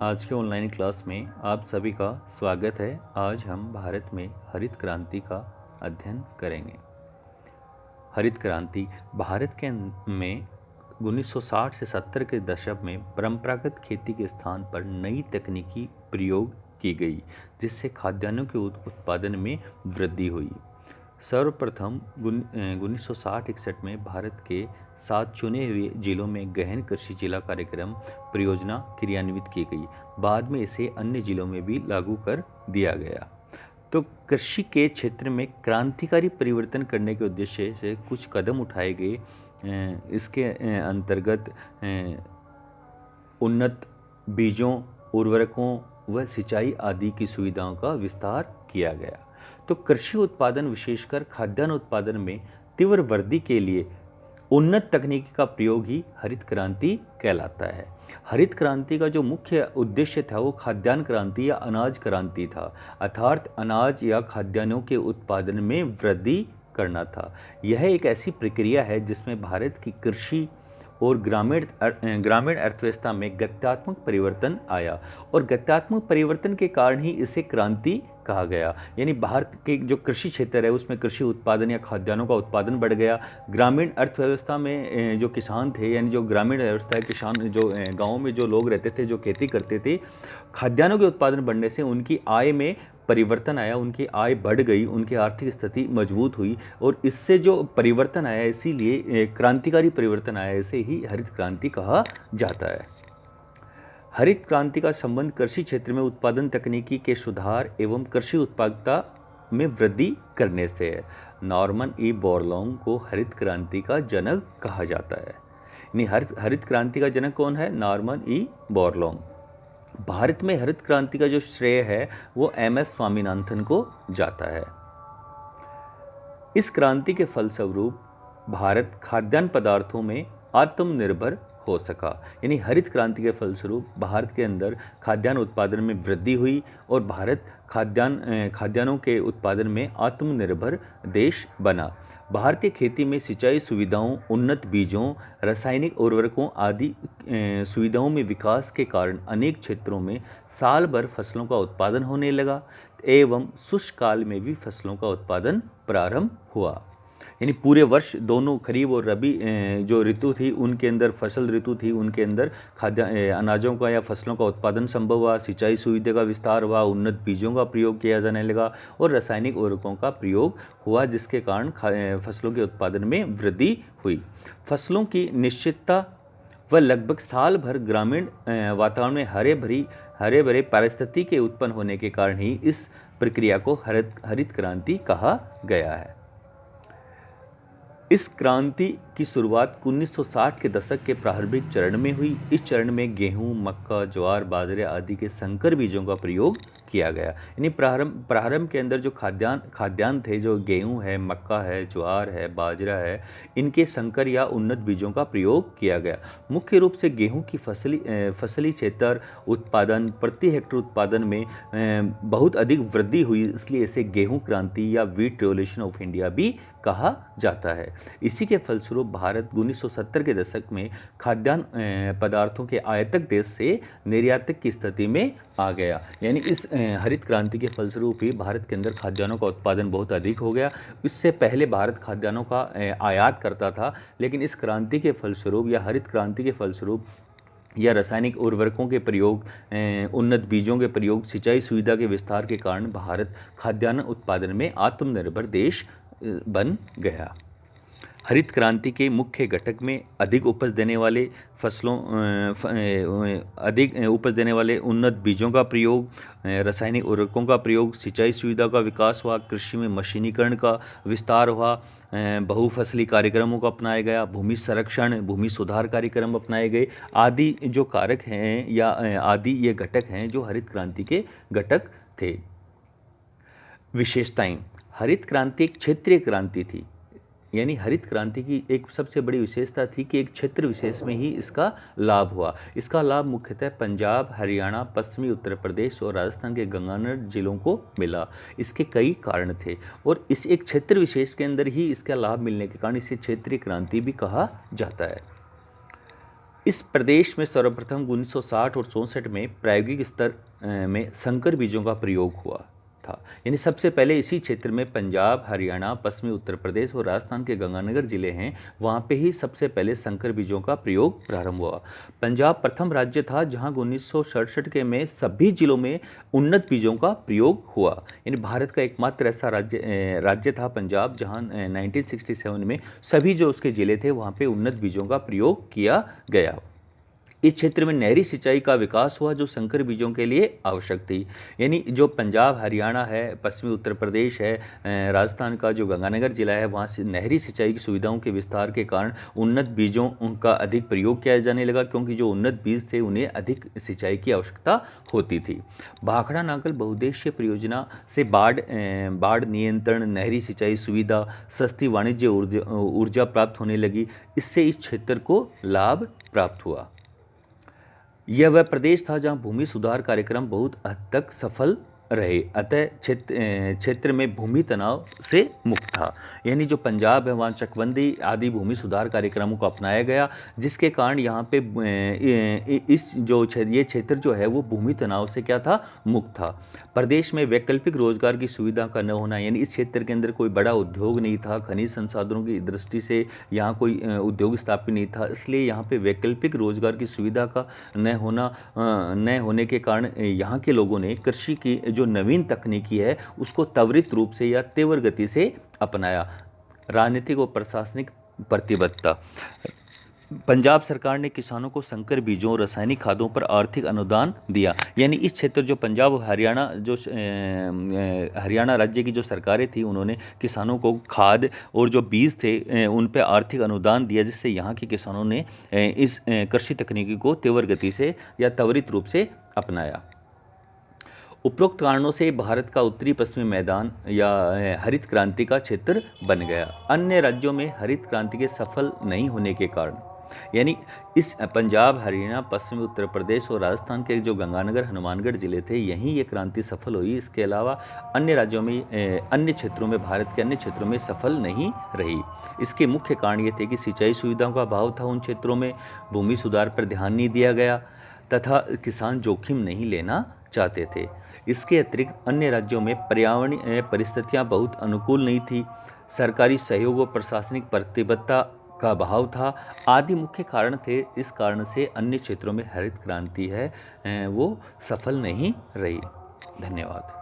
आज के online class में आप सभी का स्वागत है। आज हम भारत में हरित क्रांति का अध्ययन करेंगे। हरित क्रांति भारत के में 1960 से 70 के दशक में परंपरागत खेती के स्थान पर नई तकनीकी प्रयोग की गई, जिससे खाद्यान्नों के उत्पादन में वृद्धि हुई। सर्वप्रथम 1960-61 में भारत के 7 चुने हुए जिलों में गहन कृषि जिला कार्यक्रम परियोजना क्रियान्वित की गई। बाद में इसे अन्य जिलों में भी लागू कर दिया गया। तो कृषि के क्षेत्र में क्रांतिकारी परिवर्तन करने के उद्देश्य से कुछ कदम उठाए गए। इसके अंतर्गत उन्नत बीजों, उर्वरकों व सिंचाई आदि की सुविधाओं का विस्तार किया गया। तो कृषि उत्पादन, विशेषकर खाद्यान्न उत्पादन में तीव्र वृद्धि के लिए उन्नत तकनीकी का प्रयोग ही हरित क्रांति कहलाता है। हरित क्रांति का जो मुख्य उद्देश्य था वो खाद्यान्न क्रांति या अनाज क्रांति था, अर्थात अनाज या खाद्यान्नों के उत्पादन में वृद्धि करना था। यह एक ऐसी प्रक्रिया है जिसमें भारत की कृषि और ग्रामीण अर्थव्यवस्था में गत्यात्मक परिवर्तन आया, और गत्यात्मक परिवर्तन के कारण ही इसे क्रांति कहा गया। यानी भारत के जो कृषि क्षेत्र है उसमें कृषि उत्पादन या खाद्यान्नों का उत्पादन बढ़ गया। ग्रामीण अर्थव्यवस्था में जो किसान थे, यानी जो ग्रामीण अर्थव्यवस्था है, किसान जो गाँव में जो लोग रहते थे, जो खेती करते थे, खाद्यान्नों के उत्पादन बढ़ने से उनकी आय में परिवर्तन आया, उनकी आय बढ़ गई, उनकी आर्थिक स्थिति मजबूत हुई, और इससे जो परिवर्तन आया, इसीलिए क्रांतिकारी परिवर्तन आया, इसे ही हरित क्रांति कहा जाता है। हरित क्रांति का संबंध कृषि क्षेत्र में उत्पादन तकनीकी के सुधार एवं कृषि उत्पादकता में वृद्धि करने से है। नॉर्मन ई बोरलॉन्ग को हरित क्रांति का जनक कहा जाता है। यानी हरित क्रांति का जनक कौन है? Norman E बोरलॉन्ग। भारत में हरित क्रांति का जो श्रेय है वो एम.एस. स्वामीनाथन को जाता है। इस क्रांति के फलस्वरूप भारत खाद्यान्न पदार्थों में आत्मनिर्भर हो सका। यानी हरित क्रांति के फलस्वरूप भारत के अंदर खाद्यान्न उत्पादन में वृद्धि हुई और भारत खाद्यान्नों के उत्पादन में आत्मनिर्भर देश बना। भारतीय खेती में सिंचाई सुविधाओं, उन्नत बीजों, रासायनिक उर्वरकों आदि सुविधाओं में विकास के कारण अनेक क्षेत्रों में साल भर फसलों का उत्पादन होने लगा एवं शुष्क काल में भी फसलों का उत्पादन प्रारंभ हुआ। यानी पूरे वर्ष दोनों खरीफ और रबी जो ऋतु थी उनके अंदर, फसल ऋतु थी उनके अंदर अनाजों का या फसलों का उत्पादन संभव हुआ, सिंचाई सुविधा का विस्तार हुआ, उन्नत बीजों का प्रयोग किया जाने लगा और रासायनिक उर्वरकों का प्रयोग हुआ, जिसके कारण फसलों के उत्पादन में वृद्धि हुई। फसलों की निश्चितता व लगभग साल भर ग्रामीण वातावरण में हरे भरे पारिस्थितिकी के उत्पन्न होने के कारण ही इस प्रक्रिया को हरित क्रांति कहा गया है। इस क्रांति की शुरुआत 1960 के दशक के प्रारंभिक चरण में हुई। इस चरण में गेहूं, मक्का, ज्वार, बाजरे आदि के संकर बीजों का प्रयोग किया गया। यानी प्रारंभ के अंदर जो खाद्यान्न थे, जो गेहूं है, मक्का है, ज्वार है, बाजरा है, इनके संकर या उन्नत बीजों का प्रयोग किया गया। मुख्य रूप से गेहूं की फसली क्षेत्र उत्पादन, प्रति हेक्टेयर उत्पादन में बहुत अधिक वृद्धि हुई, इसलिए इसे गेहूं क्रांति या व्हीट रिवॉल्यूशन ऑफ इंडिया भी कहा जाता है। इसी के फलस्वरूप भारत 1970 के दशक में खाद्यान्न पदार्थों के आयातक देश से निर्यातक की स्थिति में आ गया। यानी इस हरित क्रांति के फलस्वरूप ही भारत के अंदर खाद्यान्नों का उत्पादन बहुत अधिक हो गया। इससे पहले भारत खाद्यान्नों का आयात करता था, लेकिन इस क्रांति के फलस्वरूप या हरित क्रांति के फलस्वरूप या रासायनिक उर्वरकों के प्रयोग, उन्नत बीजों के प्रयोग, सिंचाई सुविधा के विस्तार के कारण भारत खाद्यान्न उत्पादन में आत्मनिर्भर देश बन गया। हरित क्रांति के मुख्य घटक में अधिक उपज देने वाले उन्नत बीजों का प्रयोग, रासायनिक उर्वरकों का प्रयोग, सिंचाई सुविधा का विकास हुआ, कृषि में मशीनीकरण का विस्तार हुआ, बहुफसली कार्यक्रमों को अपनाया गया, भूमि संरक्षण, भूमि सुधार कार्यक्रम अपनाए गए, आदि जो कारक हैं या आदि ये घटक हैं जो हरित क्रांति के घटक थे। विशेषताएं: हरित क्रांति एक क्षेत्रीय क्रांति थी। यानी हरित क्रांति की एक सबसे बड़ी विशेषता थी कि एक क्षेत्र विशेष में ही इसका लाभ हुआ। इसका लाभ मुख्यतः पंजाब, हरियाणा, पश्चिमी उत्तर प्रदेश और राजस्थान के गंगानगर जिलों को मिला। इसके कई कारण थे और इस एक क्षेत्र विशेष के अंदर ही इसका लाभ मिलने के कारण इसे क्षेत्रीय क्रांति भी कहा जाता है। इस प्रदेश में सर्वप्रथम 1960 और 64 में प्रायोगिक स्तर में संकर बीजों का प्रयोग हुआ था। यानी सबसे पहले इसी क्षेत्र में पंजाब, हरियाणा, पश्चिमी उत्तर प्रदेश और राजस्थान के गंगानगर जिले हैं, वहाँ पे ही सबसे पहले संकर बीजों का प्रयोग प्रारंभ हुआ। पंजाब प्रथम राज्य था जहाँ 1967 के में सभी जिलों में उन्नत बीजों का प्रयोग हुआ। यानी भारत का एकमात्र ऐसा राज्य था पंजाब जहाँ 1967 में सभी जो उसके जिले थे वहाँ पे उन्नत बीजों का प्रयोग किया गया। इस क्षेत्र में नहरी सिंचाई का विकास हुआ जो संकर बीजों के लिए आवश्यक थी। यानी जो पंजाब, हरियाणा है, पश्चिमी उत्तर प्रदेश है, राजस्थान का जो गंगानगर जिला है, वहाँ से नहरी सिंचाई की सुविधाओं के विस्तार के कारण उन्नत बीजों का अधिक प्रयोग किया जाने लगा, क्योंकि जो उन्नत बीज थे उन्हें अधिक सिंचाई की आवश्यकता होती थी। भाखड़ा नागल बहुउद्देशीय परियोजना से बाढ़ नियंत्रण, नहरी सिंचाई सुविधा, सस्ती वाणिज्य ऊर्जा प्राप्त होने लगी। इससे इस क्षेत्र को लाभ प्राप्त हुआ। यह वह प्रदेश था जहां भूमि सुधार कार्यक्रम बहुत हद तक सफल रहे, अतः क्षेत्र में भूमि तनाव से मुक्त था। यानी जो पंजाब है वहाँ चकबंदी आदि भूमि सुधार कार्यक्रमों को अपनाया गया, जिसके कारण यहाँ पे ये क्षेत्र जो है वो भूमि तनाव से क्या था, मुक्त था। प्रदेश में वैकल्पिक रोजगार की सुविधा का न होना, यानी इस क्षेत्र के अंदर कोई बड़ा उद्योग नहीं था, खनिज संसाधनों की दृष्टि से यहाँ कोई उद्योग स्थापित नहीं था, इसलिए यहाँ पे वैकल्पिक रोजगार की सुविधा का न होने के कारण यहाँ के लोगों ने कृषि की जो नवीन तकनीकी है उसको त्वरित रूप से या तीव्र गति से अपनाया। राजनीतिक और प्रशासनिक प्रतिबद्धता, पंजाब सरकार ने किसानों को संकर बीजों और रासायनिक खादों पर आर्थिक अनुदान दिया। यानी इस क्षेत्र जो पंजाब और हरियाणा राज्य की जो सरकारें थी उन्होंने किसानों को खाद और जो बीज थे उन पर आर्थिक अनुदान दिया, जिससे यहाँ के किसानों ने इस कृषि तकनीकी को तीव्र गति से या त्वरित रूप से अपनाया। उपरोक्त कारणों से भारत का उत्तरी पश्चिमी मैदान या हरित क्रांति का क्षेत्र बन गया। अन्य राज्यों में हरित क्रांति के सफल नहीं होने के कारण, यानी इस पंजाब, हरियाणा, पश्चिमी उत्तर प्रदेश और राजस्थान के जो गंगानगर, हनुमानगढ़ जिले थे, यहीं ये क्रांति सफल हुई। इसके अलावा अन्य राज्यों में, अन्य क्षेत्रों में, भारत के अन्य क्षेत्रों में सफल नहीं रही। इसके मुख्य कारण ये थे कि सिंचाई सुविधाओं का अभाव था उन क्षेत्रों में, भूमि सुधार पर ध्यान नहीं दिया गया तथा किसान जोखिम नहीं लेना चाहते थे। इसके अतिरिक्त अन्य राज्यों में पर्यावरणीय परिस्थितियां बहुत अनुकूल नहीं थी, सरकारी सहयोग और प्रशासनिक प्रतिबद्धता का अभाव था, आदि मुख्य कारण थे। इस कारण से अन्य क्षेत्रों में हरित क्रांति है वो सफल नहीं रही। धन्यवाद।